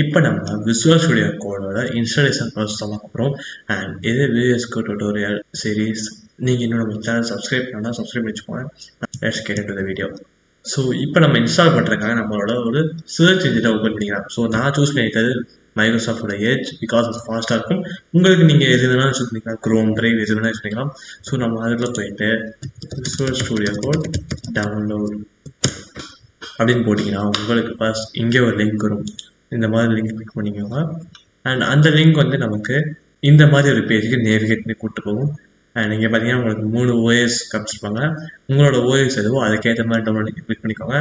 இப்போ நம்ம visual studio கோடோட installation process தான் பார்க்குறோம். அண்ட் இது விஎஸ் கோட் டுட்டோரியல் சீரீஸ். நீங்கள் இன்னும் நம்ம சேனல் சப்ஸ்கிரைப் பண்ணால் சப்ஸ்கிரைப் பண்ணிச்சுக்கோங்க. Let's get into the video. So இப்போ நம்ம இன்ஸ்டால் பண்ணுறதுக்காக நம்மளோட ஒரு சர்ச் இன்ஜினை ஓப்பன் பண்ணிக்கலாம். ஸோ நான் சூஸ் பண்ணியிருக்கிறது மைக்ரோசாஃப்டோட எட்ஜ், பிகாஸ் அது ஃபாஸ்ட்டாக இருக்கும். உங்களுக்கு நீங்கள் எது வேணாலும் சூஸ் பண்ணிக்கலாம், க்ரோம் டிரைவ் எது வேணாலும் யூஸ் பண்ணிக்கலாம். ஸோ நம்ம அதில் போயிட்டு விசுவல் ஸ்டுடியோ கோட் டவுன்லோட் அப்படின்னு போட்டிங்கன்னா உங்களுக்கு ஃபர்ஸ்ட் இங்கே ஒரு லிங்க் வரும். இந்த மாதிரி லிங்க் கிளிக் பண்ணிக்கோங்க. அண்ட் அந்த லிங்க் வந்து நமக்கு இந்த மாதிரி ஒரு பேஜுக்கு நேவிகேட் பண்ணி கூப்பிட்டு போகும். அண்ட் நீங்கள் பார்த்தீங்கன்னா உங்களுக்கு 3 ஓஎஸ் காமிச்சிருப்பாங்க. உங்களோட ஓஎஸ் எதுவோ அதுக்கேற்ற மாதிரி டவுன்லோட் கிளிக் பண்ணிக்கோங்க.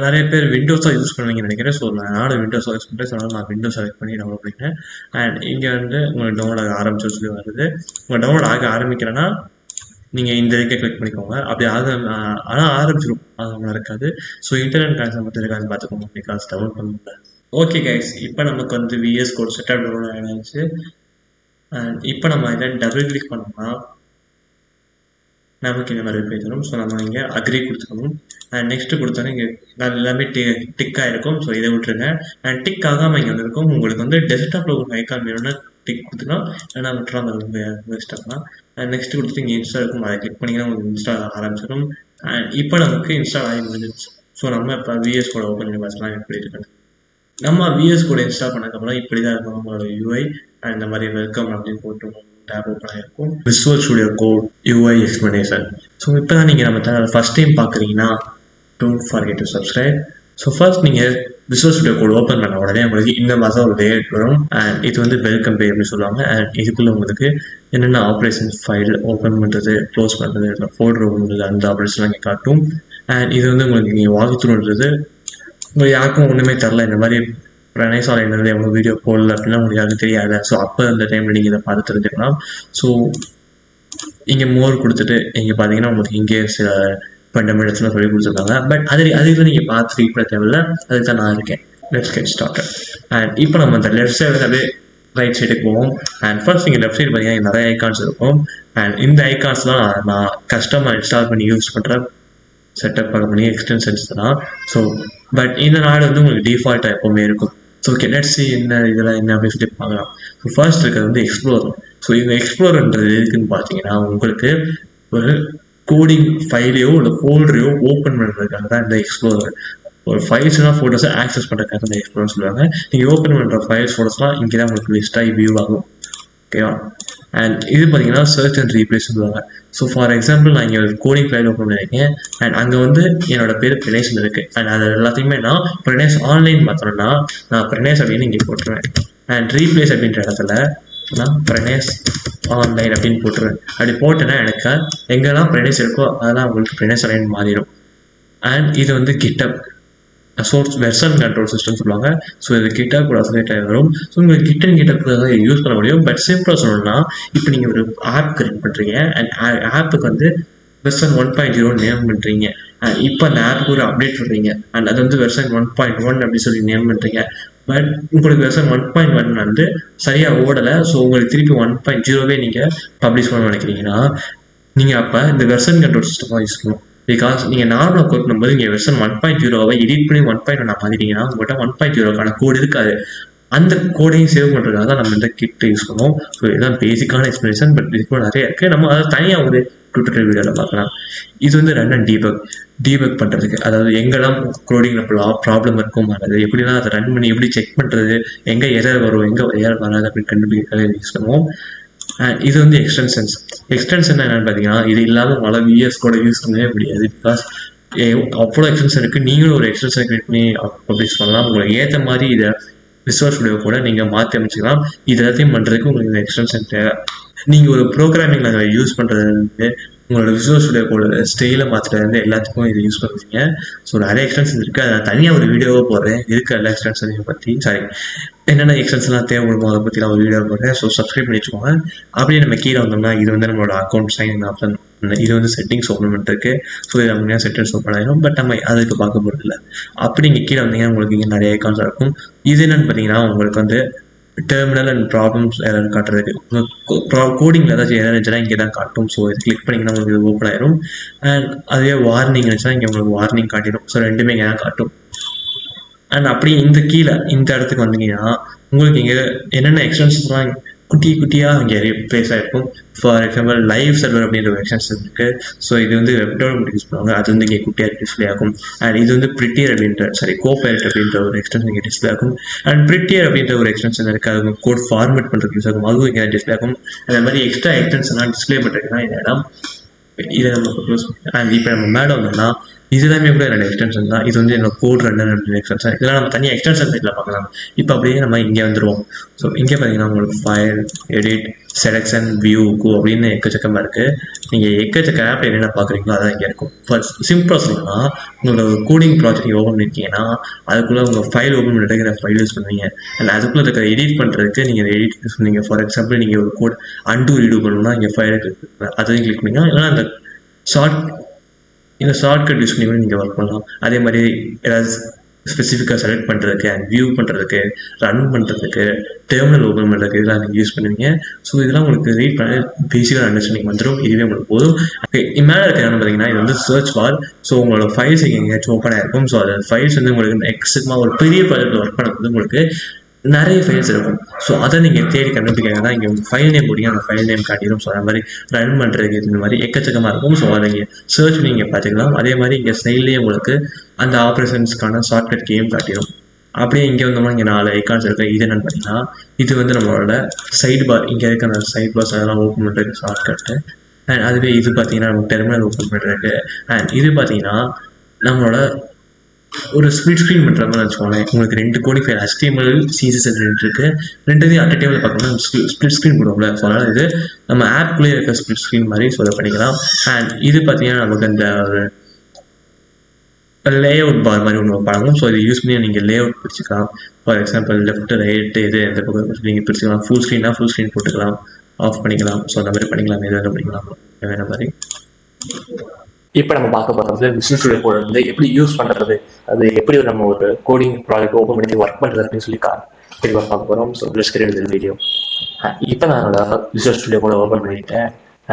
நிறைய பேர் விண்டோஸாக யூஸ் பண்ணுவீங்கன்னு நினைக்கிறேன். ஸோ நானும் விண்டோஸ் யூஸ் பண்ணுறேன். ஸோ நான் விண்டோஸ் செலக்ட் பண்ணி டவுன்லோட் பண்ணிக்கிறேன். அண்ட் இங்கே வந்து உங்களுக்கு டவுன்லோட் ஆக ஆரம்பிச்சு சொல்லி வருது. உங்கள் டவுன்லோட் ஆக ஆரம்பிக்கிறேன்னா நீங்கள் இந்த லிங்கை கிளிக் பண்ணிக்கோங்க. அப்படி ஆனால் ஆரம்பிச்சிடும், அது ஒன்றும் இருக்காது. ஸோ இன்டர்நெட் கனெக்ஷன் மட்டும் இருக்காதுன்னு பார்த்துக்கோங்க, பிகாஸ் டவுன்லோட் பண்ணல. ஓகே கைஸ், இப்போ நமக்கு வந்து விஎஸ் கோட் செட்டப் டவுன்லோட் ஆகிடுச்சு. அண்ட் இப்போ நம்ம இதை டபுள் கிளிக் பண்ணோம்னா நமக்கு இந்த மாதிரி பேஜ் வரும். ஸோ நம்ம இங்கே அக்ரி கொடுத்துக்கணும். அண்ட் நெக்ஸ்ட் கொடுத்தோன்னே இங்கே எல்லாமே டிக்காக இருக்கும். ஸோ இதை விட்டுருங்க. அண்ட் டிக் ஆகாமல் இங்கே வந்துருக்கும். உங்களுக்கு வந்து டெஸ்க்டாப்பில் ஒரு ஐக்கான் வேணும்னா டிக் கொடுத்துக்கலாம், ஏன்னா விட்டுறாம வேஸ்ட்டாகலாம். அண்ட் நெக்ஸ்ட் கொடுத்துட்டு இங்கே இன்ஸ்டா இருக்கும், அதை கிளிக் பண்ணிங்கன்னா உங்களுக்கு இன்ஸ்டால் ஆரம்பிச்சிடும். அண்ட் இப்போ நமக்கு இன்ஸ்டால் ஆகி முடிஞ்சிருச்சு. ஸோ நம்ம இப்போ விஎஸ் கோட் ஓப்பன் பண்ணி பார்த்துக்கலாம் எப்படி இருக்குன்னு. நம்ம விஎஸ் கோட் இன்ஸ்டால் பண்ணதுக்கப்புறம் இப்படி தான் இருக்கும் நம்மளோட யூஐ. அண்ட் இந்த மாதிரி வெல்கம் அப்படின்னு போட்டு டேப் ஓப்பன் ஆகிருக்கும். Visual Studio Code UI explanation. So இப்போ தான் நீங்கள் நம்ம சேனல் ஃபஸ்ட் டைம் பார்க்குறீங்கன்னா don't forget to subscribe. So first நீங்கள் விசுவல் ஸ்டுடியோ கோட் ஓப்பன் பண்ண உடனே உங்களுக்கு இந்த மாதிரி தான் ஒரு லேஅவுட் வரும். அண்ட் இது வந்து வெல்கம் பே அப்படின்னு சொல்லுவாங்க. அண்ட் இதுக்குள்ளே உங்களுக்கு என்னென்ன ஆப்ரேஷன் ஃபைல் ஓப்பன் பண்ணுறது, க்ளோஸ் பண்ணுறது, இல்லை ஃபோல்டர் ஓப்பன் பண்ணுறது, அந்த ஆப்ரேஷன்லாம் இங்கே காட்டும். அண்ட் இது வந்து உங்களுக்கு நீங்கள் வாக்கித்ரூன்றது உங்களுக்கு யாருக்கும் ஒன்றுமே தரல, இந்த மாதிரி பிரணேஷ் என்னது எவ்வளோ வீடியோ போடல அப்படின்னா உங்களுக்கு யாருக்கும் தெரியாது. ஸோ அப்போ அந்த டைமில் நீங்கள் இதை பார்த்து தெரிஞ்சுக்கலாம். ஸோ இங்கே மோர் கொடுத்துட்டு இங்கே பார்த்தீங்கன்னா உங்களுக்கு இங்கே சில ஃபண்டமெண்டல்ஸ்லாம் சொல்லி கொடுத்துருக்காங்க. பட் அதுக்கு நீங்கள் பார்த்து ரீட் பண்ண தேவையில்ல, அதுக்கு தான் நான் இருக்கேன். Let's get started. அண்ட் இப்போ நம்ம அந்த லெஃப்ட் சைடு அப்படியே ரைட் சைடுக்கு போவோம். அண்ட் ஃபர்ஸ்ட் இங்கே லெஃப்ட் சைடு பார்த்தீங்கன்னா நிறைய ஐக்கான்ஸ் இருக்கும். அண்ட் இந்த ஐக்கான்ஸ்லாம் நான் கஸ்டமாக இன்ஸ்டால் பண்ணி யூஸ் பண்ணுறேன், செட்டப் பண்ண பண்ணி எக்ஸ்டென்ஷன்ஸ் தான். ஸோ பட் இந்த நாடு வந்து உங்களுக்கு டிஃபால்ட்டாக எப்போவுமே இருக்கும். ஸோ ஓகே, லெட்ஸ் சி இதெல்லாம் என்ன அப்படின்னு சொல்லி பார்க்கலாம். ஸோ ஃபர்ஸ்ட் இருக்கிறது வந்து எக்ஸ்ப்ளோரர். ஸோ இந்த எக்ஸ்ப்ளோரன்றது எதுக்குன்னு பார்த்தீங்கன்னா உங்களுக்கு ஒரு கோடிங் ஃபைலையோ இல்லை ஃபோல்டரையோ ஓப்பன் பண்ணுறதுக்காக தான் இந்த எக்ஸ்ப்ளோரர். ஒரு ஃபைல்ஸ்னால் ஃபோட்டோஸை ஆக்சஸ் பண்ணுறதுக்காக இந்த எக்ஸ்ப்ளோரர் சொல்லுவாங்க. நீங்கள் ஓப்பன் பண்ணுற ஃபைல்ஸ் ஃபோட்டோஸ்லாம் இங்கே தான் உங்களுக்கு லிஸ்ட்டாகி வியூ ஆகும். ஓகேவா? அண்ட் இது பார்த்தீங்கன்னா சர்ச் அண்ட் ரீப்ளேஸ் சொல்லுவாங்க. ஸோ ஃபார் எக்ஸாம்பிள் நான் இங்கே ஒரு கோடிங் ஃபைல் ஓப்பன் பண்ணியிருக்கேன். அண்ட் அங்கே வந்து என்னோட பேர் பிரணேஷ் இருக்குது. அண்ட் அது எல்லாத்தையுமே நான் பிரணேஷ் ஆன்லைன் மாத்திரம்னா நான் பிரணேஷ் அப்படின்னு இங்கே போட்டுருவேன். அண்ட் ரீப்ளேஸ் அப்படின்ற இடத்துல நான் பிரணேஷ் ஆன்லைன் அப்படின்னு போட்டுருவேன். அப்படி போட்டேன்னா எனக்கு எங்கெல்லாம் பிரணேஷ் இருக்கோ அதெல்லாம் உங்களுக்கு பிரணேஷ் ஆன்லைன் மாறிடும். அண்ட் இது வந்து கிட்டப் சோர்ஸ் வெர்ஷன் கண்ட்ரோல் சிஸ்டம் சொல்லுவாங்க. ஸோ இது கிட்டப் கூட அசோசியேட் ஆகி வரும். ஸோ உங்களுக்கு கிட்டப் தான் யூஸ் பண்ண முடியும். பட் சிம்பிளாக சொல்லணும்னா இப்போ நீங்கள் ஒரு ஆப் கிரியேட் பண்ணுறீங்க. அண்ட் ஆப்புக்கு வந்து வெர்ஷன் 1.0 நேம் பண்ணுறீங்க. அண்ட் இப்போ அந்த ஆப்புக்கு ஒரு அப்டேட் பண்ணுறீங்க. அண்ட் அது வந்து வெர்ஷன் 1.1 அப்படின்னு சொல்லி நேம் பண்ணுறீங்க. பட் உங்களுக்கு வெர்ஷன் 1.1 வந்து சரியாக ஓடலை. ஸோ உங்களுக்கு திருப்பி 1.0வே நீங்கள் பப்ளிஷ் பண்ண நினைக்கிறீங்கன்னா நீங்கள் அப்போ இந்த வெர்ஷன் கண்ட்ரோல் சிஸ்டமாக யூஸ் பண்ணணும். பிகாஸ் நீங்கள் நார்மலாக கோட் பண்ணும்போது நீங்கள் வெர்ஷன் 1.0வை எடிட் பண்ணி 1.1 மாற்றிட்டீங்கன்னா உங்கள்கிட்ட 1.0க்கான கோடு இருக்காது. அந்த கோடையும் சேவ் பண்ணுறதுக்காக தான் நம்ம இந்த கிட் யூஸ் பண்ணுவோம். ஸோ இதுதான் பேசிக்கான எக்ஸ்பிளேஷன். பட் இது கூட நிறைய இருக்குது, நம்ம அதை தனியாக ஒரு டுட்டோரியல் வீடியோவில் பார்க்கலாம். இது வந்து ரன் அண்ட் டீபக் பண்ணுறதுக்கு, அதாவது எங்கெல்லாம் கோடிங்கில் ப்ராப்ளம் இருக்கும், அல்லது எப்படிலாம் அதை ரன் பண்ணி எப்படி செக் பண்ணுறது, எங்கே எரர் வரும், எங்கே எரர் வராது அப்படின்னு கண்டுபிடிக்கிறத யூஸ் பண்ணுவோம். அண்ட் இது வந்து எக்ஸ்டென்ஷன் என்னென்னு பார்த்தீங்கன்னா இது இல்லாமல் உங்களால் விஎஸ் கூட யூஸ் பண்ணவே முடியாது. பிகாஸ் அவ்வளோ எக்ஸ்டென்ஷன் இருக்குது. நீங்களும் ஒரு எக்ஸ்டென்ஷன் கிரியேட் பண்ணி பப்ளிஷ் பண்ணலாம். உங்களுக்கு ஏற்ற மாதிரி இதை விசுவல் ஸ்டுடியோ கூட நீங்கள் மாற்றி அமைச்சிக்கலாம். இது எல்லாத்தையும் பண்ணுறதுக்கு உங்களுக்கு இந்த எக்ஸ்டென்ஷன் தேவை. நீங்கள் ஒரு ப்ரோக்ராமிங் அதை யூஸ் பண்ணுறது வந்து உங்களோட விசுவல் ஸ்டுடியோ கூட ஸ்டைலை மாற்றுறது எல்லாத்துக்கும் இது யூஸ் பண்ணுவீங்க. ஸோ நிறைய எக்ஸ்டென்ஷன் இருக்குது. அதை தனியாக ஒரு வீடியோவாக போடுறேன். இருக்கிற எல்லா எக்ஸ்டென்ஷனையும் பற்றி என்னென்ன எக்ஸ்டென்ஷன்லாம் தேவைப்படுமோ அதை பற்றி நான் ஒரு வீடியோ போடுறேன். ஸோ சப்ஸ்கிரைப் பண்ணி வச்சுக்கோங்க. அப்படியே நம்ம கீழே வந்தோம்னா இது வந்து நம்மளோட அக்கௌண்ட் சைன் ஆப்ஷன். இது வந்து செட்டிங்ஸ் ஓப்பன் பண்ணிருக்கு. ஸோ இது நம்ம செட்டிங்ஸ் ஓப்பன் ஆகிடும். பட் நம்ம அதுக்கு பார்க்க போகிறது இல்லை. அப்படி இங்கே கீழே வந்தீங்கன்னா உங்களுக்கு இங்கே நிறைய ஐக்கான்ஸ் இருக்கும். இது என்னென்னு பார்த்தீங்கன்னா உங்களுக்கு வந்து டெர்மினல் அண்ட் ப்ராப்ளம்ஸ் எரர் காட்டுறதுக்கு. கோடிங்கில் ஏதாச்சும் எரர் இருந்துச்சுன்னா இங்கே தான் காட்டும். ஸோ இது கிளிக் பண்ணிங்கன்னா உங்களுக்கு இது ஓப்பன் ஆயிடும். அண்ட் அதே வார்னிங் இருந்துச்சுன்னா இங்கே உங்களுக்கு வார்னிங் காட்டிடும். ஸோ ரெண்டுமே இங்கே தான் காட்டும். அண்ட் அப்படி இந்த கீழே இந்த இடத்துக்கு வந்தீங்கன்னா உங்களுக்கு இங்கே என்னென்ன எக்ஸ்டென்ஷன்ஸ்லாம் குட்டி குட்டியாக இங்கே ப்ளேஸ் ஆகிருக்கும். ஃபார் எக்ஸாம்பிள் லைவ் சர்வர் அப்படின்ற ஒரு எக்ஸ்டென்ஷன் இருக்குது. ஸோ இது வந்து வெப் டெவலப்மெண்ட் யூஸ் பண்ணுவாங்க, அது வந்து இங்கே குட்டியாக டிஸ்பிளே ஆகும். அண்ட் இது வந்து பிரிட்டியர் அப்படின்ற கோபைலட் அப்படின்ற ஒரு எக்ஸ்டென்ஷன் இங்கே டிஸ்பிளே ஆகும். அண்ட் பிரிட்டியர் அப்படின்ற ஒரு எக்ஸ்டென்ஷன் இருக்குது, அது கோட் ஃபார்மேட் பண்ணுறதுக்கு யூஸ் ஆகும், அதுவும் இங்கே டிஸ்பிளே ஆகும். அந்த மாதிரி எக்ஸ்ட்ரா எக்ஸ்டென்ஷன்லாம் டிஸ்பிளே பண்ணுறதுக்கு தான் இந்த இடம். இதை நம்ம க்ளோஸ் அண்ட் இப்போ நம்ம மேலே வந்தோம்னா இது எல்லாமே கூட ரெண்டு எக்ஸ்டென்ஷன் தான். இது வந்து என்னோட கோட் ரெண்டு எக்ஸ்டென்ஷன், இதெல்லாம் நம்ம தனியாக எக்ஸ்டென்ஷன் சைட்டில் பார்க்கலாம். இப்போ அப்படியே நம்ம இங்கே வந்துடுவோம். ஸோ இங்கே பார்த்தீங்கன்னா உங்களுக்கு ஃபைல், எடிட், செலெக்ஷன், வியூ, கோ அப்படின்னு எக்கச்சக்கமாக இருக்குது. நீங்கள் எக்கச்சக்க ஆப் என்னென்ன பார்க்குறீங்களோ அதான் இங்கே இருக்கும். ஃபர்ஸ்ட் சிம்பிளாக சொல்லணும்னா உங்களோட கோடிங் ப்ராஜெக்ட் ஓப்பன் பண்ணியிருக்கீங்கன்னா அதுக்குள்ளே உங்கள் ஃபைல் ஓப்பன் பண்ணுறதுக்கு ஃபைல் யூஸ் பண்ணுவீங்க. அண்ட் அதுக்குள்ளே இருக்கிற எடிட் பண்ணுறதுக்கு நீங்கள் எடிட் யூஸ் பண்ணுவீங்க. ஃபார் எக்ஸாம்பிள் நீங்கள் ஒரு கோட் அன்டூ ரீடூ பண்ணணும்னா இங்கே ஃபைல் அதையும் கிளிக் பண்ணிங்கன்னா இல்லைனா அந்த ஷார்ட்கட் யூஸ் பண்ணி கூட நீங்கள் ஒர்க் பண்ணலாம். அதே மாதிரி ஏதாவது ஸ்பெசிஃபிக்காக செலக்ட் பண்ணுறதுக்கு அண்ட் வியூ பண்ணுறதுக்கு, ரன் பண்ணுறதுக்கு, டெர்மினல் ஓப்பன் பண்ணுறதுக்கு இதெல்லாம் நீங்கள் யூஸ் பண்ணுவீங்க. ஸோ இதெல்லாம் உங்களுக்கு ரீட் பண்ண பேசிக்காக அண்டர்ஸ்டாண்டிங் வந்துடும். இதுவே உங்களுக்கு போதும். மேலே இருக்க என்ன பார்த்தீங்கன்னா இது வந்து சர்ச் பார். ஸோ உங்களோட ஃபைல்ஸ் எங்கேயாச்சும் ஓப்பன் ஆகிருக்கும். ஸோ அது ஃபைல்ஸ் வந்து உங்களுக்கு எக்ஸாக்டாக ஒரு பெரிய ப்ராஜெக்ட் ஒர்க் பண்ணும்போது உங்களுக்கு நிறைய ஃபைல்ஸ் இருக்கும். ஸோ அதை நீங்கள் தேடி கண்டுபிடிக்காங்க தான் இங்கே உங்கள் ஃபைல் நேம் போட்டிங்க, அந்த ஃபைல் நேம் காட்டிடும். ஸோ அந்த மாதிரி ரன் பண்ணுறதுக்கு இந்த மாதிரி எக்கச்சக்கமாக இருக்கும். ஸோ அதை நீங்கள் சர்ச் பண்ணி நீங்கள் பார்த்துக்கலாம். அதே மாதிரி இங்கே ஸ்டைல்லேயே உங்களுக்கு அந்த ஆப்ரேஷன்ஸ்க்கான ஷார்ட்கட் கேம் காட்டிடும். அப்படியே இங்கே வந்தோம்னா இங்கே 4 ஐக்கான்ஸ் இருக்குது. இது என்னென்னு பார்த்தீங்கன்னா இது வந்து நம்மளோட சைட் பார். இங்கே இருக்க அந்த சைட் பார்ஸ் அதெல்லாம் ஓப்பன் பண்ணுறதுக்கு ஷார்ட்கட்டு. அண்ட் அதுவே இது பார்த்தீங்கன்னா நமக்கு டெர்மினல் ஓப்பன் பண்ணுறதுக்கு. அண்ட் இது பார்த்தீங்கன்னா நம்மளோட ஒரு ஸ்பிளிட் ஸ்க்ரீன் பண்ணுற மாதிரி வச்சுக்கோங்களேன். உங்களுக்கு 2 கோடிங் ஃபைல் HTML, CSS இருக்குது. ரெண்டுத்தையும் அட் டேபிள் பார்க்கணும்னா ஸ்பிளிட் ஸ்க்ரீன் போடுவோம்ல. ஸோ அதனால் இது நம்ம ஆப்குள்ளேயே இருக்க ஸ்பிளிட் ஸ்க்ரீன் மாதிரி சொல்ல பண்ணிக்கலாம். அண்ட் இது பார்த்தீங்கன்னா நமக்கு அந்த ஒரு லே அவுட் பார் மாதிரி ஒன்று பழகும். ஸோ இதை யூஸ் பண்ணி நீங்கள் லே அவுட் பிடிச்சிக்கலாம். ஃபார் எக்ஸாம்பிள் லெஃப்ட், ரைட்டு, இது எந்த பக்கம் நீங்கள் பிடிச்சிக்கலாம். ஃபுல் ஸ்க்ரீனாக ஃபுல் ஸ்க்ரீன் போட்டுக்கலாம், ஆஃப் பண்ணிக்கலாம். ஸோ அந்த மாதிரி பண்ணிக்கலாம், எதாவது பண்ணிக்கலாம் வேறு மாதிரி. இப்போ நம்ம பார்க்க போகிறது விசுவல் ஸ்டுடியோ கோட் வந்து எப்படி யூஸ் பண்ணுறது, அது எப்படி நம்ம ஒரு கோடிங் ப்ராஜெக்ட் ஓப்பன் பண்ணி ஒர்க் பண்ணுறது அப்படின்னு சொல்லி தெளிவாக பார்க்க போகிறோம். So description video. இப்போ நான் என்னோட விசுவல் ஸ்டுடியோ கோட் ஓப்பன் பண்ணிட்டேன்.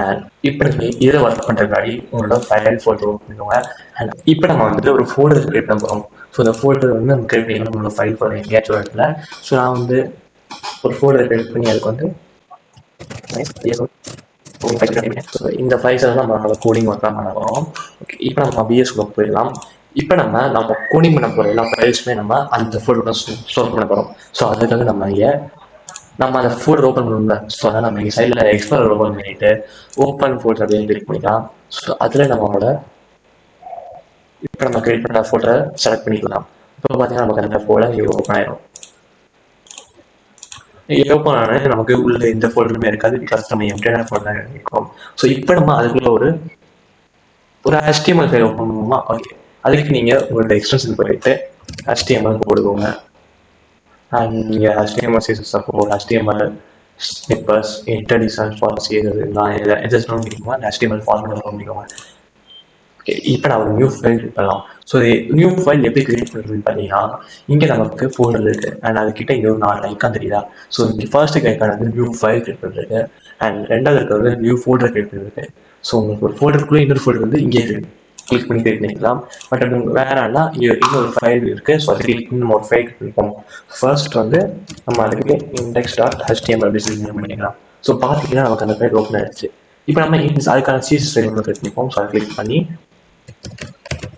அண்ட் இப்போ நீங்கள் இதில் ஒர்க் பண்ணுற முன்னாடி உங்களோட ஃபைல் ஃபோல்டர் ஓப்பன் பண்ணுவாங்க. அண்ட் இப்போ நம்ம வந்துட்டு ஒரு ஃபோல்டர் கிரியேட் பண்ண போகிறோம். ஸோ இந்த ஃபோல்டர் வந்து நம்ம கிரியேட் பண்ணி நம்மளோட ஃபைல் ஃபோல்டர் எங்கேயாச்சும் இடத்துல. ஸோ நான் வந்து ஒரு ஃபோல்டர் கிரியேட் பண்ணி அதுக்கு வந்து இந்த ஃபைல்ஸ் எல்லாம் நம்ம கோடிங் ஒர்க் பண்ண போகிறோம். ஓகே, இப்போ நம்ம பிஎஸ்குள்ள போயிடலாம். இப்போ நம்ம கோடிங் பண்ண போகிற எல்லா ஃபைல்ஸுமே நம்ம அந்த ஃபோல்டர் ஸ்டோர் பண்ண போகிறோம். ஸோ அதுக்கு வந்து நம்ம அந்த ஃபோல்டர் ஓப்பன் பண்ணணும்ல. ஸோ அதை நம்ம இங்கே சைடில் எக்ஸ்ப்ளோரர் ஓப்பன் பண்ணிட்டு ஓப்பன் ஃபோல்டர் அப்படின்னு கிளிக் பண்ணிக்கலாம். ஸோ அதில் நம்மளோட இப்போ நம்ம கிரியேட் பண்ண ஃபோல்டரை செலக்ட் பண்ணிக்கலாம். இப்போ பார்த்தீங்கன்னா நமக்கு அந்த ஃபோல்டர் ஓப்பன் ஆயிடும். ஓப்பன் ஆனால் நமக்கு உள்ள எந்த ஃபோல்டருமே இருக்காது, பிகாஸ் நம்ம எம்டியான ஃபோல்டர் இருக்கும். ஸோ இப்போ நம்ம அதுக்குள்ள ஒரு HTML ஃபைல் ஓப்பன் பண்ணுவோமா. ஓகே, அதுக்கு நீங்கள் உங்களோட எக்ஸ்டென்ஷன் போயிட்டு HTML போடுவோங்க. அண்ட் நீங்கள் HTML CSS HTML snippets, intellisense for CSS எதாச்சும் பண்ணிக்கோங்க. HTML ஃபார்மேட் பண்ணிக்கோங்க. ஓகே, இப்போ நான் ஒரு நியூ ஃபைல் கிரியேட் பண்ணலாம். ஸோ நியூ ஃபைல் எப்படி கிரியேட் பண்ணுறதுன்னு பார்த்தீங்கன்னா இங்கே நமக்கு ஃபோல்டர் இருக்குது. அண்ட் அதுக்கிட்ட இங்கே ஒரு 4 ஐக்கான் தெரியுதா. ஸோ இங்கே ஃபர்ஸ்ட் ஐக்கான் வந்து நியூ ஃபைல் கிரியேட் பண்ணுறது. அண்ட் ரெண்டாவது இருக்கிறது நியூ ஃபோல்டர் கிரியேட் பண்ணுறது. ஸோ உங்களுக்கு ஒரு ஃபோல்டருக்குள்ளே இன்னொரு ஃபோல்டர் வந்து இங்கே இருக்குது, கிளிக் பண்ணி கிரியேட் பண்ணிக்கலாம். பட் அது வேறனா இங்கே இன்னொரு ஃபைல் இருக்குது. ஸோ அது நம்ம ஒரு ஃபைல் கிரியேட் பண்ணிப்போம். ஃபர்ஸ்ட் வந்து நம்ம அதுக்கு index.html அப்படின்னு பண்ணிக்கலாம். ஸோ பார்த்தீங்கன்னா நமக்கு அந்த ஃபைல் ஓப்பன் ஆகிடுச்சு. இப்போ நம்ம அதுக்கான CSS ஃபைல் ஒன்று கிரியேட் பண்ணிப்போம். ஸோ அதை கிளிக் பண்ணி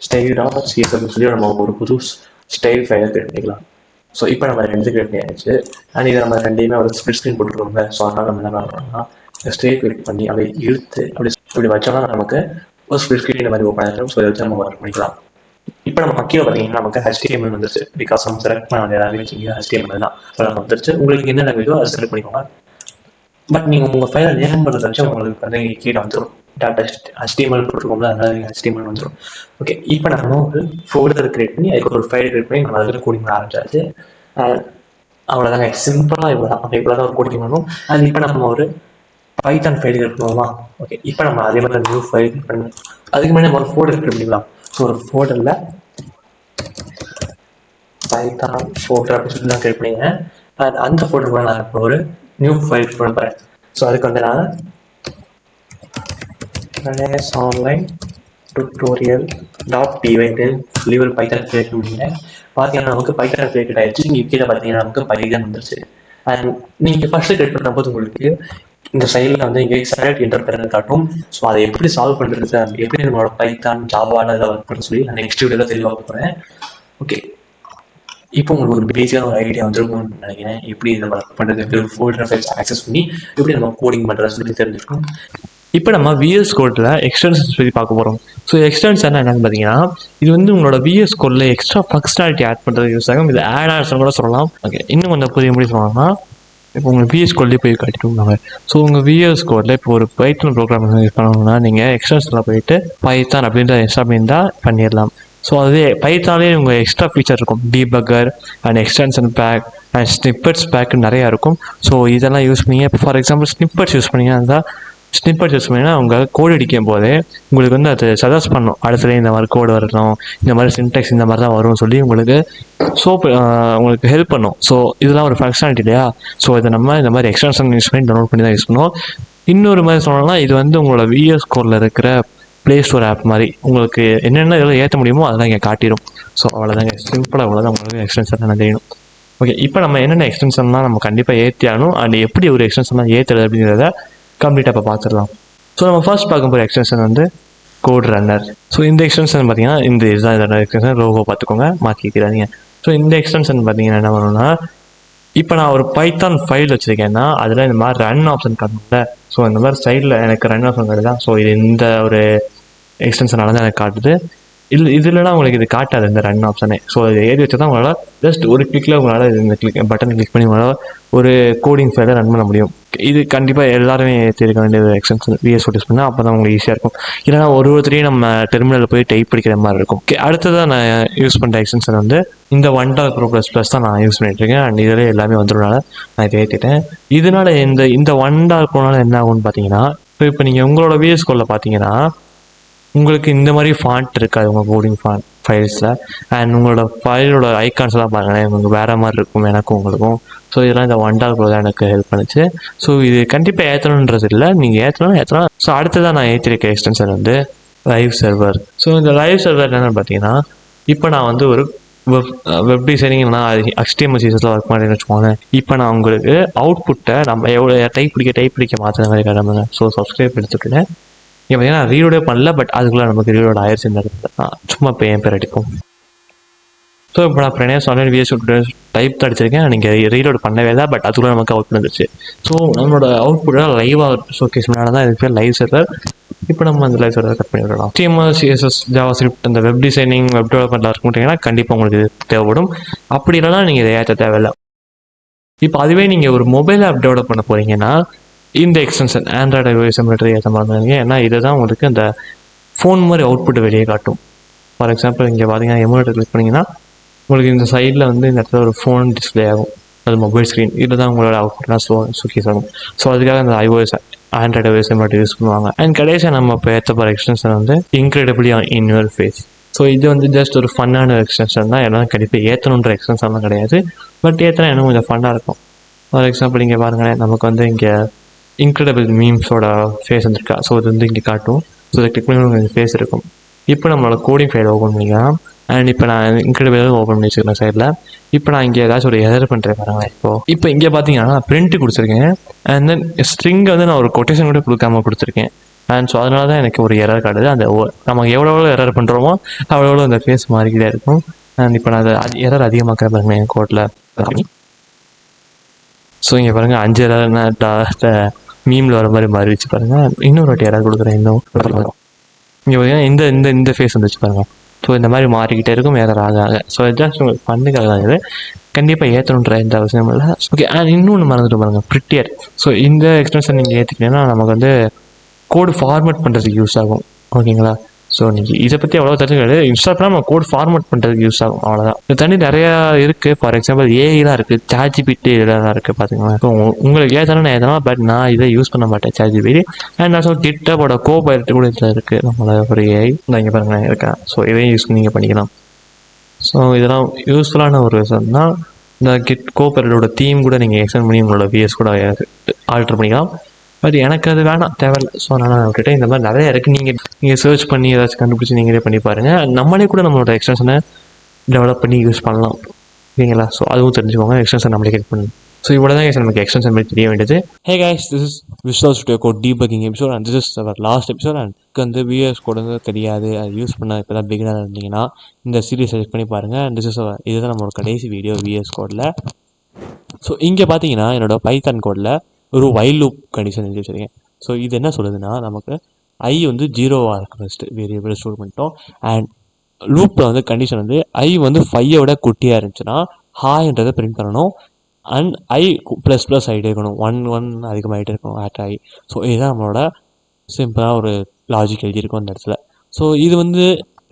style.csv சொல்லி நம்ம ஒரு புது ஸ்டைல் ஃபைலை கிரியேட் பண்ணிக்கலாம். ஸோ இப்போ நம்ம 2 கிரியேட் பண்ணியாச்சு. அண்ட் இதை நம்ம ரெண்டையுமே ஒரு ஸ்பிளிட் ஸ்க்ரீன் போட்டுருக்கோங்க. ஸோ அதனால் நம்ம என்ன பண்ணோம்னா ஸ்டைல் கிளிக் பண்ணி அப்படியே இழுத்து அப்படி வச்சோம்னா நமக்கு ஒரு ஸ்பிளிட் ஸ்க்ரீன் இந்த மாதிரி ஓப்பன் ஆகிடும். ஸோ இதை வச்சு நம்ம ஒர்க் பண்ணிக்கலாம். இப்போ நம்ம கீழே பார்த்தீங்கன்னா நமக்கு HTML வந்துருச்சு. பிகாஸ் நம்ம செலக்ட் பண்ண வேண்டிய லாங்குவேஜ் HTML தான். ஸோ நம்ம வந்துருச்சு. உங்களுக்கு என்ன லாங்குவேஜோ அதை செலக்ட் பண்ணிக்கோங்க. பட் நீங்கள் உங்கள் ஃபைலை நேம் பண்ணுறத வச்சு உங்களுக்கு வந்து கீழே வந்துடும். HTML போட்டுருக்கோம்ல, அதனால HTML வந்துடும். ஓகே, இப்போ நம்ம ஒரு ஃபோல்டர் கிரியேட் பண்ணி அதுக்கு ஒரு ஃபைல் கிரியேட் பண்ணி நம்ம அதில் கோடிங் பண்ண ஆரம்பிச்சாச்சு. அவ்வளோதாங்க, சிம்பிளாக இவ்வளோ தான் ஒரு கோடிங் பண்ணணும். அது இப்போ நம்ம ஒரு பைத்தான் ஃபைல் கிரியேட் பண்ணுவோமா. ஓகே, இப்போ நம்ம அதே மாதிரி நியூ ஃபைல் கிரியேட் பண்ணணும். அதுக்கு முன்னாடி நம்ம ஒரு ஃபோல்டர் கிரியேட் பண்ணிக்கலாம். ஸோ ஒரு ஃபோல்டரில் பைத்தான் ஃபோல்டர் அப்படின்னு சொல்லி தான் கிரியேட் பண்ணிங்க. அந்த ஃபோல்டர் நான் இப்போ ஒரு நியூ ஃபைல் கிரியேட் பண்ண போகிறேன். ஸோ அதுக்கு வந்து நான் online tutorial.py சொல்லி ஒரு பைத்தான் கிரியேட் பண்ணிட்டேன். பார்த்தீங்கன்னா நமக்கு பைத்தான் கிரியேட் ஆயிடுச்சு. இங்கே கீழே பார்த்தீங்கன்னா நமக்கு பைதான் வந்துருச்சு. அண்ட் நீங்கள் ஃபர்ஸ்ட் கிரியேட் பண்ணுற போது உங்களுக்கு இந்த சைடில் வந்து இங்கே செலக்ட் இன்டர்பிரேட்டர் காட்டும். ஸோ அதை எப்படி சால்வ் பண்ணுறது, எப்படி நம்மளோட பைத்தான் ஜாவால இதை ஒர்க் பண்ண சொல்லி நான் நெக்ஸ்ட் வீடியோவில் தெளிவாக போகிறேன். ஓகே, இப்போ உங்களுக்கு ஒரு பேசிக்கான ஒரு ஐடியா வந்துருக்கும்னு நினைக்கிறேன். எப்படி இதை ஒர்க் பண்ணுறது, எப்படி ஒரு ஃபோல்டர் ஃபைல்ஸ் ஆக்சஸ் பண்ணி எப்படி நம்ம கோடிங் பண்ணுறது சொல்லி தெரிஞ்சிருக்கோம். இப்போ நம்ம VS கோடில் எக்ஸ்டென்ஷன்ஸ் பற்றி பார்க்க போகிறோம். ஸோ எக்ஸ்டென்ஷன் என்னென்னு பார்த்தீங்கன்னா, இது வந்து உங்களோட VS கோடில் எக்ஸ்ட்ரா ஃபங்க்ஷனாலிட்டி ஆட் பண்ணுறது யூஸ் ஆகும். இது ஆட் ஆன்ஸ்னு கூட சொல்லலாம். ஓகே, இன்னும் கொஞ்சம் புதிய முடி சொல்லலாம்னா, இப்போ உங்கள் VS கோட்லேயே போய் காட்டிட்டுருந்தாங்க. ஸோ உங்கள் VS கோடில் இப்போ ஒரு பைத்தான் ப்ரோக்ராம் யூஸ் பண்ணணும்னா நீங்கள் எக்ஸ்டென்ஷனில் போயிட்டு பைத்தான் அப்படின்ற இன்ஸ்டால் பண்ணி தான் பண்ணிடலாம். ஸோ அதே பைத்தாலே உங்கள் எக்ஸ்ட்ரா ஃபீச்சர் இருக்கும். Debugger and extension pack and snippets pack நிறையா இருக்கும். ஸோ இதெல்லாம் யூஸ் பண்ணி, இப்போ ஃபார் எக்ஸாம்பிள் ஸ்னிப்பர்ஸ் யூஸ் பண்ணிங்கன்னா ஸ்னிப்பர்ஸ் யூஸ் பண்ணிங்கன்னா உங்கள் கோட் அடிக்கும் போதே உங்களுக்கு வந்து அது சஜஸ்ட் பண்ணும், அடுத்தது இந்த மாதிரி கோடு வரணும், இந்த மாதிரி சின்டெக்ஸ் இந்த மாதிரி தான் வரும்னு சொல்லி உங்களுக்கு உங்களுக்கு ஹெல்ப் பண்ணும். ஸோ இதெல்லாம் ஒரு ஃபங்க்ஷனாலிட்டி இல்லையா? ஸோ இதை நம்ம இந்த மாதிரி எக்ஸ்டென்ஷன் யூஸ் பண்ணி டவுன்லோட் பண்ணி தான் யூஸ் பண்ணுவோம். இன்னொரு மாதிரி சொல்லணும்னா, இது வந்து உங்களோட VS கோடில் இருக்கிற ப்ளே ஸ்டோர் ஆப் மாதிரி உங்களுக்கு என்னென்ன இதெல்லாம் ஏற்ற முடியுமோ அதெல்லாம் இங்கே காட்டிடும். ஸோ அவ்வளோதாங்க, சிம்பிளாக அவ்வளோதான் உங்களுக்கு எக்ஸ்டென்ஷன் என்ன தெரியணும். ஓகே, இப்போ நம்ம என்னென்ன எக்ஸ்டென்ஷன்லாம் நம்ம கண்டிப்பாக ஏற்றி ஆகணும் அண்ட் எப்படி ஒரு எக்ஸ்டென்ஷன்லாம் ஏற்றுறது அப்படிங்கிறத கம்ப்ளீட்டாக இப்போ பார்த்துடலாம். ஸோ நம்ம ஃபர்ஸ்ட் பார்க்க போகிற எக்ஸ்டென்ஷன் வந்து கோட் ரன்னர். ஸோ இந்த எக்ஸ்டென்ஷன் பார்த்தீங்கன்னா இந்த இதுதான் இதோட எக்ஸ்டென்ஷன். ரோகோ பார்த்துக்கோங்க, மாற்றிக்கிறாதீங்க. ஸோ இந்த எக்ஸ்டென்ஷன் பார்த்தீங்கன்னா என்ன பண்ணணும்னா, இப்போ நான் ஒரு பைத்தான் ஃபைல் வச்சுருக்கேன்னா அதில் இந்த மாதிரி ரன் ஆப்ஷன் காட்டணும்ல. ஸோ இந்த மாதிரி சைடில் எனக்கு ரன் ஆப்ஷன் காட்டுதா. ஸோ இது இந்த ஒரு எக்ஸ்டென்ஷனால தான் எனக்கு காட்டுது. இதுலலாம் உங்களுக்கு இது காட்டாது இந்த ரன் ஆப்ஷனே. ஸோ இது ஏறி வச்சு தான் உங்களால் ஜஸ்ட் ஒரு கிளிக்கில் உங்களால் இந்த பட்டன் கிளிக் பண்ணி உங்களால் ஒரு கோடிங் ஃபைலை ரன் பண்ண முடியும். இது கண்டிப்பாக எல்லாருமே ஏற்றிருக்க வேண்டிய ஒரு எக்ஸ்டென்ஷன் VS Code யூஸ் பண்ணால் அப்போ தான் உங்களுக்கு ஈஸியாக இருக்கும். இல்லைனா ஒருத்தரையும் நம்ம டெர்மினலில் போய் டைப் படிக்கிற மாதிரி இருக்கும். அடுத்ததாக நான் யூஸ் பண்ணுற எக்ஸ்டென்ஷன் வந்து இந்த OneDoc Pro++ தான் நான் யூஸ் பண்ணிட்டுருக்கேன். அண்ட் இதில் எல்லாமே வந்துடுறதுனால நான் இதை ஏற்றிட்டேன். இதனால் இந்த OneDoc Proனால என்ன ஆகும்னு பார்த்தீங்கன்னா, இப்போ நீங்கள் உங்களோட VS Code பார்த்தீங்கன்னா உங்களுக்கு இந்த மாதிரி ஃபாண்ட் இருக்காது உங்கள் கோடிங் ஃபைல்ஸில். அண்ட் உங்களோட ஃபைலோட ஐக்கான்ஸ்லாம் பாருங்களேன், உங்களுக்கு வேறு மாதிரி இருக்கும் எனக்கும் உங்களுக்கும். ஸோ இதெல்லாம் இந்த OneDoc Pro தான் எனக்கு ஹெல்ப் பண்ணுச்சு. ஸோ இது கண்டிப்பாக ஏற்றணுன்றது இல்லை, நீங்கள் ஏற்றலாம். ஸோ அடுத்ததான் நான் ஏற்றிருக்க எக்ஸ்டென்ஷன் வந்து லைவ் சர்வர். ஸோ இந்த லைவ் சர்வர் என்னென்னு பார்த்தீங்கன்னா, இப்போ நான் வந்து ஒரு வெப் டிசைனிங் நான் HTML CSS ஒர்க் பண்ணுறேன்னு வச்சுக்கோங்க. இப்போ நான் உங்களுக்கு அவுட்புட்டை நம்ம எவ்வளோ டைப் பிடிக்க மாற்றுற மாதிரி கிளம்புங்க. ஸோ சப்ஸ்கிரைப் எடுத்துக்கிட்டேன். இங்கே பார்த்தீங்கன்னா ரீலோடே பண்ணல, பட் அதுக்குள்ளே நமக்கு ரீலோட் ஆயிடுச்சு. இந்த சும்மா இப்போ என் பேர் அடிப்போம். ஸோ இப்போ நான் Pranesh online VS Code type தான் அடிச்சிருக்கேன். நீங்கள் ரீலோட் பண்ணவே இல்லை, பட் அதுக்குள்ளே நமக்கு அவுட் வந்துச்சு. ஸோ நம்மளோட அவுட்புட்டை லைவாக ஷோகேஸ் பண்ணால தான் இதுக்கு பேர் லைவ் சர்வர். இப்போ நம்ம அந்த லைவ் சர்வர் கட் பண்ணி விடலாம். HTML CSS JavaScript அந்த வெப் டிசைனிங் வெப் டெவலப்மெண்ட்டில் இருக்கும்ட்டிங்கன்னா கண்டிப்பாக உங்களுக்கு இது தேவைப்படும். அப்படி இல்லைனா நீங்கள் இதை ஏற்ற தேவையில்லை. இப்போ அதுவே நீங்கள் ஒரு மொபைல் ஆப் டெவலப் பண்ண போகிறீங்கன்னா இந்த எக்ஸ்டென்ஷன் ஆண்ட்ராய்டு iOS எமுலேட்டர் ஏற்ற மாதிரி. ஏன்னா இதை தான் உங்களுக்கு அந்த ஃபோன் மாதிரி அவுட்புட் வெளியே காட்டும். ஃபார் எக்ஸாம்பிள் இங்கே பார்த்தீங்கன்னா எமுலேட்டர் கிளிக் பண்ணிங்கன்னா உங்களுக்கு இந்த சைடில் வந்து இந்த இடத்துல ஒரு ஃபோன் டிஸ்பிளே ஆகும், அது மொபைல் ஸ்க்ரீன். இதில் தான் உங்களோட அவுட்புட்லாம் சுக்கீஸ் ஆகும். ஸோ அதுக்காக அந்த ஆண்ட்ராய்டு iOS எமுலேட்டர் யூஸ் பண்ணுவாங்க. அண்ட் கடைசியாக நம்ம இப்போ ஏற்ற போகிற எக்ஸ்டென்ஷன் வந்து incredibly in your face. So இது வந்து ஜஸ்ட் ஒரு ஃபன்னான எக்ஸ்டென்ஷன் தான். எல்லாம் கண்டிப்பாக ஏற்றணுன்ற எக்ஸ்டென்ஷன்லாம் கிடையாது, பட் ஏற்றினா இன்னும் கொஞ்சம் ஃபன்னாக இருக்கும். ஃபார் எக்ஸாம்பிள் இங்கே பாருங்களேன், நமக்கு வந்து இங்கே இன்க்ரெடிபிள் மீம்ஸோட ஃபேஸ் வந்துருக்கா. ஸோ இது வந்து இங்கே காட்டும். ஸோ இதை கிளிக் பண்ணி உங்களுக்கு ஃபேஸ் இருக்கும். இப்போ நம்மளோட கோடிங் ஃபைல் ஓப்பன் பண்ணிக்கலாம். அண்ட் இப்போ நான் இன்க்ரெடிபிள் ஓப்பன் பண்ணி வச்சுக்கிறேன் சைடில். இப்போ நான் இங்கே ஏதாச்சும் ஒரு எரர் பண்ணுறேன் பாருங்களேன். இப்போ இங்கே பார்த்தீங்கன்னா நான் பிரிண்ட் கொடுத்துருக்கேன். அண்ட் தென் ஸ்ட்ரிங்கை வந்து நான் ஒரு கொட்டேஷன் கூட கொடுக்காம கொடுத்துருக்கேன். அண்ட் ஸோ அதனால தான் எனக்கு ஒரு எரர் காட்டுது. அந்த நமக்கு எவ்வளோ எரர் பண்ணுறோமோ அவ்வளோ அந்த ஃபேஸ் மாறிக்கிட்டே இருக்கும். அண்ட் இப்போ நான் அதை எரர் அதிகமாக்கிற பாருங்க என் கோட்டில். ஸோ இங்கே பாருங்கள் 5 எரர் மீமில் வர மாதிரி மாறிடுச்சு பாருங்கள். இன்னொரு வாட்டி யாராவது கொடுக்குறேன். இன்னும் இங்கே பார்த்தீங்கன்னா இந்த ஃபேஸ் வந்துச்சு பாருங்கள். ஸோ இந்த மாதிரி மாறிக்கிட்டே இருக்கும் எரர் ஆக. ஸோ ஜஸ்ட் உங்களுக்கு பண்ணுக்காக தான் இது, கண்டிப்பாக ஏற்றணுன்ற எந்த அவசியம் இல்லை. ஓகே, அண்ட் இன்னொன்று மறந்துட்டு பாருங்கள், ப்ரிட்டியர். ஸோ இந்த எக்ஸ்டென்ஷன் நீங்கள் ஏற்றிக்கிட்டீங்கன்னா நமக்கு வந்து கோடு ஃபார்மேட் பண்ணுறதுக்கு யூஸ் ஆகும். ஓகேங்களா? ஸோ நீங்கள் இதை பற்றி எவ்வளோ தெரிஞ்சுக்காது. இன்ஸ்டாகிராம் நம்ம கோட் ஃபார்மேட் பண்ணுறதுக்கு யூஸ் ஆகும், அவ்வளோதான். இது தண்ணி நிறையா இருக்குது. ஃபார் எக்ஸாம்பிள் ஏஐலாம் இருக்குது, ChatGPT இதெல்லாம் இருக்குது பார்த்தீங்களா. இப்போ உங்களுக்கு ஏற்றணும் ஏற்றலாம், பட் நான் இதை யூஸ் பண்ண மாட்டேன் ChatGPT. And also GitHub copilot கூட இதில் இருக்குது, நம்மளோட ஒரு ஏஐ நான் இங்கே பாருங்கள் இருக்கேன். ஸோ இதையும் யூஸ் நீங்கள் பண்ணிக்கலாம். ஸோ இதெல்லாம் யூஸ்ஃபுல்லான ஒரு விஷயம் தான். இந்த கோபைலட்டோட தீம் கூட நீங்கள் எக்ஸ்டெண்ட் பண்ணி உங்களோட VS கூட ஆல்டர் பண்ணிக்கலாம். பட் எனக்கு அது வேணாம், தேவையில்லை. ஸோ நான் விட்டுட்டேன். இந்த மாதிரி நிறைய இருக்குது. நீங்கள் சர்ச் பண்ணி ஏதாச்சும் கண்டுபிடிச்சி நீங்களே பண்ணி பாருங்கள். நம்மளே கூட நம்மளோட எக்ஸ்டென்ஷனை டெவலப் பண்ணி யூஸ் பண்ணலாம். ஓகேங்களா? ஸோ அதுவும் தெரிஞ்சுக்கோங்க. எக்ஸ்டென்ஷன் நம்மளே கிரியேட் பண்ணணும். ஸோ இவ்வளோ தான் நமக்கு எக்ஸ்டென்ஷன் பற்றி தெரிய வேண்டியது. Hey guys, this is Visual Studio Code debugging episode and this is our last episode. And வந்து விஎஸ் கோட் வந்து தெரியாது, அது யூஸ் பண்ண இப்போ தான் பிகினர் இருந்தீங்கன்னா இந்த சீரிஸ் செலக்ட் பண்ணி பாருங்கள். அண்ட் இதுதான் நம்மளோட கடைசி வீடியோ விஎஸ் கோடில். ஸோ இங்கே பார்த்தீங்கன்னா என்னோடய பைத்தான் கோடில் ஒரு வைல் லூப் கண்டிஷன் எழுதி வச்சுருக்கேன். ஸோ இது என்ன சொல்லுதுன்னா, நமக்கு ஐ வந்து 0வாக இருக்குது ஃபஸ்ட்டு வேரியபிள் ஸ்டோர் பண்ணிட்டோம். அண்ட் லூப்பில் வந்து கண்டிஷன் வந்து ஐ வந்து 5 குட்டியாக இருந்துச்சுன்னா ஹாய்ன்றதை பிரிண்ட் பண்ணணும். அண்ட் ஐ ப்ளஸ் ஆகிட்டே இருக்கணும், 1 அதிகமாகிட்டே இருக்கணும் ஆட் ஆகி. ஸோ இதுதான் நம்மளோட சிம்பிளாக ஒரு லாஜிக் எழுதியிருக்கோம் அந்த இடத்துல. ஸோ இது வந்து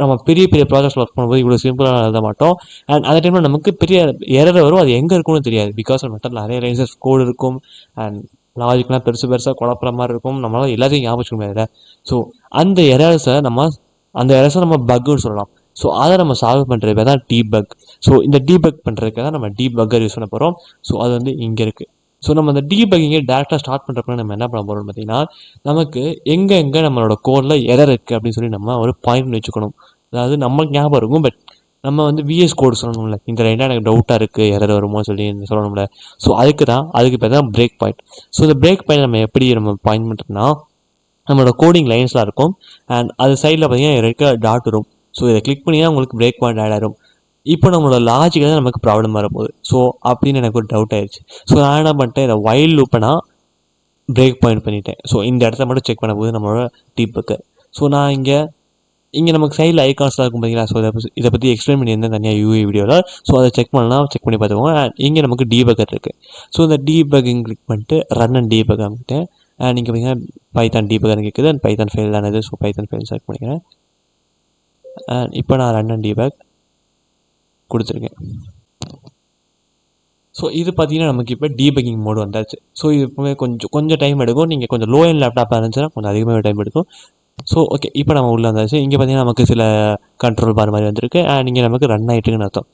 நம்ம பெரிய ப்ராஜெக்ட்ஸ் ஒர்க் பண்ணும்போது இவ்வளோ சிம்பிளாக எழுத மாட்டோம். அண்ட் அந்த டைமில் நமக்கு பெரிய எரர் வரும், அது எங்கே இருக்கும்னு தெரியாது. பிகாஸ் நம்ம நிறைய லைன்ஸ் கோடு இருக்கும் அண்ட் லாஜிக்லாம் பெருசாக குழப்பற மாதிரி இருக்கும், நம்மளால் எல்லாத்தையும் ஞாபகம் முடியாது. ஸோ அந்த எரர்ஸை நம்ம பக்குன்னு சொல்லலாம். ஸோ அதை நம்ம சால்வ் பண்ணுறது தான் டீபக். ஸோ இந்த டீபக் பண்ணுறதுக்கு தான் நம்ம டீபக்கர் யூஸ் பண்ண போகிறோம். ஸோ அது வந்து இங்கே இருக்குது. ஸோ நம்ம அந்த டீபக்கிங்கை டேரெக்டாக ஸ்டார்ட் பண்ணுறப்ப நம்ம என்ன பண்ண போகிறோம்னு பார்த்தீங்கன்னா, நமக்கு எங்கே நம்மளோட கோடில் எரர் இருக்குது அப்படின்னு சொல்லி நம்ம ஒரு பாயிண்ட் வச்சுக்கணும். அதாவது நம்மளுக்கு ஞாபகம் இருக்கும், பட் நம்ம வந்து விஎஸ் கோடு சொல்லணும்ல, இந்த லைனாக எனக்கு டவுட்டாக இருக்குது எரர் வருமோ சொல்லி சொல்லணும்ல. ஸோ அதுக்கு பேர் தான் பிரேக் பாயிண்ட். ஸோ இந்த பிரேக் பாயிண்ட் நம்ம எப்படி பாயிண்ட் பண்ணுறோம்னா, நம்மளோட கோடிங் லைன்ஸ்லாம் இருக்கும் அண்ட் அது சைடில் பார்த்தீங்கன்னா இருக்க டாட் வரும். ஸோ இதை கிளிக் பண்ணினா உங்களுக்கு பிரேக் பாயிண்ட் ஆட் ஆகிடும். இப்போ நம்மளோட லாஜிக்கில் தான் நமக்கு ப்ராப்ளம் வரப்போகுது. ஸோ அப்படின்னு எனக்கு ஒரு டவுட் ஆயிடுச்சு. ஸோ நான் என்ன பண்ணிட்டேன், இதை வைல் லூப்பை நான் பிரேக் பாயிண்ட் பண்ணிட்டேன். ஸோ இந்த இடத்த மட்டும் செக் பண்ண போது நம்மளோட டீபக்கர். ஸோ நான் இங்கே நமக்கு சைடில் ஐகான்ஸ்லாம் இருக்கும் பார்த்தீங்களா. ஸோ இதை பற்றி எக்ஸ்பிளைன் பண்ணியிருந்தேன் தனியாக யூஏ வீடியோவில். ஸோ அதை செக் பண்ணி பார்த்துக்கோங்க. அண்ட் இங்கே நமக்கு டீபக்கர் இருக்குது. ஸோ இந்த டீபக்கிங் கிளிக் பண்ணிட்டு ரன் அண்ட் டீபக் அமைக்கிட்டேன். அண்ட் இங்கே பார்த்தீங்கன்னா பைத்தான் டீபக்கர் கேட்குது அண்ட் பைத்தான் ஃபைல் தானது. ஸோ பைத்தான் ஃபைல் செலக்ட் பண்ணிக்கிறேன். அண்ட் இப்போ நான் ரன் அண்ட் டீபக் கொடுத்துருக்கேன். ஸோ இது பார்த்தீங்கன்னா நமக்கு இப்போ டீபக்கிங் மோடு வந்தாச்சு. ஸோ இது இப்போவே கொஞ்சம் டைம் எடுக்கும். நீங்கள் கொஞ்சம் லோ எண்ட் லேப்டாப்பாக இருந்துச்சுன்னா கொஞ்சம் அதிகமாக டைம் எடுக்கும். ஸோ ஓகே, இப்போ நம்ம உள்ளே வந்தாச்சு. இங்கே பார்த்தீங்கன்னா நமக்கு சில கண்ட்ரோல் பார் மாதிரி வந்திருக்கு அண்ட் இங்கே நமக்கு ரன் ஆகிட்டுக்குன்னு அர்த்தம்.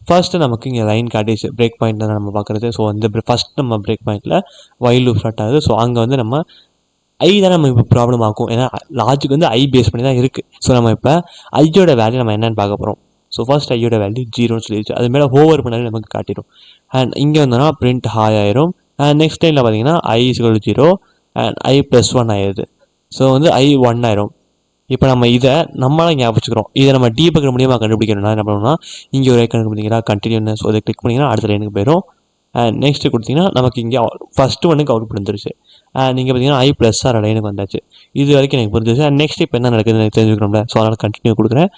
ஃபர்ஸ்ட்டு நமக்கு இங்கே லைன் காட்டிச்சு, பிரேக் பாயிண்ட் தான் நம்ம பார்க்குறது. ஸோ அந்த ஃபஸ்ட் நம்ம பிரேக் பாயிண்ட்டில் வைல் லூப் ஸ்டார்ட் ஆகுது. ஸோ அங்கே வந்து நம்ம ஐ தான் நம்ம இப்போ ப்ராப்ளம் ஆகும். ஏன்னா லாஜிக் வந்து ஐ பேஸ் பண்ணி தான் இருக்குது. ஸோ நம்ம இப்போ ஐயோட வேல்யூ நம்ம என்னென்னு பார்க்க போகிறோம். ஸோ ஃபர்ஸ்ட் ஐயோட வேல்யூ 0ன்னு சொல்லிடுச்சு. அது மேலே ஹோவர் பண்ணாலே நமக்கு காட்டிடும். அண்ட் இங்கே வந்தோன்னா பிரிண்ட் ஹாய் ஆயிரும். அண்ட் நெக்ஸ்ட் டைமில் பார்த்தீங்கன்னா ஐ = 0 அண்ட் ஐ +1 ஆயிடுது. ஸோ வந்து ஐ 1 ஆயிரும். இப்போ நம்ம இதை நம்மளாம் ஞாபகம் வச்சுக்கிறோம். இதை நம்ம டீபக்கர் மூலியமாக கண்டுபிடிக்கணும்னா என்ன பண்ணணும்னா, இங்கே ஒரு ஐக்கன் பார்த்தீங்கன்னா கண்டினியூன்னு. ஸோ அதை கிளிக் பண்ணிங்கன்னா அடுத்த லைனுக்கு போயிடும். அண்ட் நெக்ஸ்ட்டு கொடுத்தீங்கன்னா நமக்கு இங்கே ஃபஸ்ட்டு ஒன்றுக்கு அவுட் வந்துருச்சு. அண்ட் நீங்கள் பார்த்தீங்கன்னா ஐ +6 லைனுக்கு வந்தாச்சு. இது வரைக்கும் எனக்கு புரிஞ்சிச்சு. அண்ட் நெக்ஸ்ட் இப்போ என்ன நடக்குதுன்னு எனக்கு தெரிஞ்சுக்கணும்ல. ஸோ அதனால் கண்டினியூ கொடுக்குறேன்.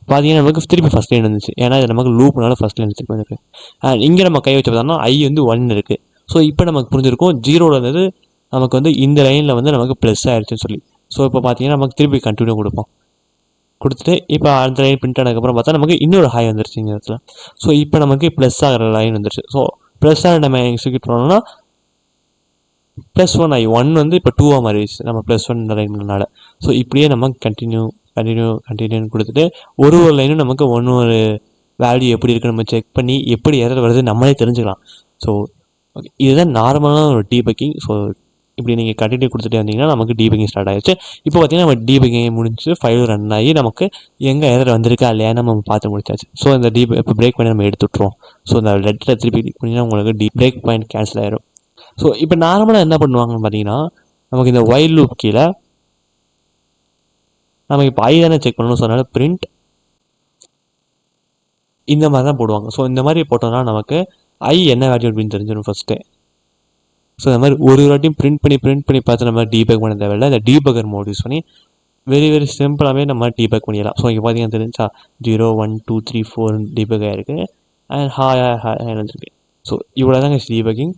பார்த்தீங்கன்னா நமக்கு திருப்பி ஃபஸ்ட் லைன் வந்துச்சு. ஏன்னா இது நமக்கு லூப்னால ஃபஸ்ட் லைன் திருப்பி வந்துருக்கு. அண்ட் இங்கே நம்ம கை வச்சு பார்த்தோம்னா ஐ வந்து 1 இருக்குது. ஸோ இப்போ நமக்கு புரிஞ்சிருக்கும் 0வில் இருந்தது நமக்கு வந்து இந்த லைனில் வந்து நமக்கு ப்ளஸ் ஆகிடுச்சுன்னு சொல்லி. ஸோ இப்போ பார்த்தீங்கன்னா நமக்கு திருப்பி கண்டினியூ கொடுத்துட்டு இப்போ அந்த லைன் பிரிண்ட் ஆனதுக்கப்புறம் பார்த்தா நமக்கு இன்னொரு ஹாய் வந்துருச்சு இந்த இடத்துல. ஸோ இப்போ நமக்கு ப்ளஸ் ஆகிற லைன் வந்துருச்சு. ஸோ ப்ளஸ் ஆக நம்ம எக்ஸிக்யூட் பண்ணோம்னா +1 ஆகி 1 வந்து இப்போ 2ஆக மாறிடுச்சு நம்ம +1 இந்த லைன்னால. ஸோ இப்படியே நம்ம கண்டினியூன்னு கொடுத்துட்டு ஒரு லைனும் நமக்கு ஒரு வேல்யூ எப்படி இருக்குது நம்ம செக் பண்ணி எப்படி எரர் வருது நம்மளே தெரிஞ்சுக்கலாம். ஸோ ஓகே, இதுதான் நார்மலான ஒரு டீபக்கிங். ஸோ இப்படி நீங்கள் கண்டினியூ கொடுத்துட்டே வந்தீங்கன்னா நமக்கு டீபக்கிங் ஸ்டார்ட் ஆகிடுச்சு. இப்போ பார்த்தீங்கன்னா நம்ம டீபக்கிங் முடிஞ்சு ஃபைல் ரன் ஆகி நமக்கு எங்கே எரர் வந்திருக்கா இல்லையா நம்ம பார்த்து முடிச்சாச்சு. ஸோ இந்த இப்போ பிரேக் பாயிண்ட் நம்ம எடுத்து விட்ருவோம். ஸோ இந்த லெட்டரை திருப்பி கிளிக் பண்ணிங்கன்னா உங்களுக்கு பிரேக் பாயிண்ட் கேன்சல் ஆயிரும். ஸோ இப்போ நார்மலாக என்ன பண்ணுவாங்கன்னு பார்த்தீங்கன்னா, நமக்கு இந்த வைல் லூப் கீழே நமக்கு இப்போ ஐ தானே செக் பண்ணணும். ஸோ அதனால் பிரிண்ட் இந்த மாதிரி தான் போடுவாங்க. ஸோ இந்த மாதிரி போட்டோம்னா நமக்கு ஐ என்ன வேல்யூ அப்படின்னு தெரிஞ்சிடும் ஃபஸ்ட்டு. ஸோ இந்த மாதிரி ஒரு வாட்டியும் பிரிண்ட் பண்ணி பார்த்து நம்ம டீபக் பண்ண தேவையில்லை. இந்த டீபக்கர் மோட் யூஸ் பண்ணி வெரி சிம்பிளாகவே நம்ம டீபக் பண்ணிடலாம். ஸோ இங்கே பார்த்தீங்கன்னா தெரிஞ்சா 0 1 2 3 4 டீபக் ஆகிருக்கு அண்ட் ஹாய் வந்துருக்கு. ஸோ இவ்வளோ தாங்க டீபக்கிங்.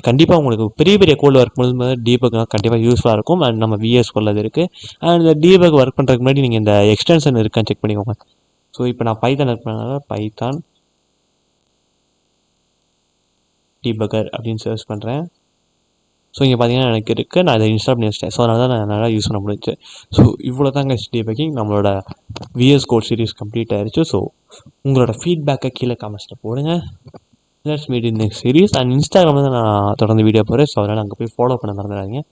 கண்டிப்பாக உங்களுக்கு பெரிய கோடில் ஒர்க் பண்ணும்போது டீபக்லாம் கண்டிப்பாக யூஸ்ஃபுல்லாக இருக்கும். அண்ட் நம்ம விஎஸ் கோடில் அது இருக்குது. அண்ட் இந்த டீபக் ஒர்க் பண்ணுறதுக்கு முன்னாடி நீங்கள் இந்த எக்ஸ்டென்ஷன் இருக்கான்னு செக் பண்ணிக்கோங்க. ஸோ இப்போ நான் பைத்தான் ஒர்க் பண்ணனால பைத்தான் டீபக்கர் அப்படின்னு சர்ச் பண்ணுறேன். ஸோ இங்கே பார்த்தீங்கன்னா எனக்கு இருக்குது, நான் இதை இன்ஸ்டால் பண்ணி வச்சிட்டேன். ஸோ அதனால தான் நான் நல்லா யூஸ் பண்ண முடிஞ்சு. ஸோ இவ்வளோ தாங்க டீபக்கிங். நம்மளோட விஎஸ் கோட் சீரிஸ் கம்ப்ளீட் ஆயிடுச்சு. ஸோ உங்களோட ஃபீட்பேக்கை கீழே கமெண்ட்ஸில் போடுங்க. Let's meet in next series. And இன்ஸ்டாகிராமில் தான் நான் தொடர்ந்து வீடியோ போகிறேன். ஸோ அதனால் அங்கே போய் ஃபாலோ பண்ண மறந்துடாதீங்க.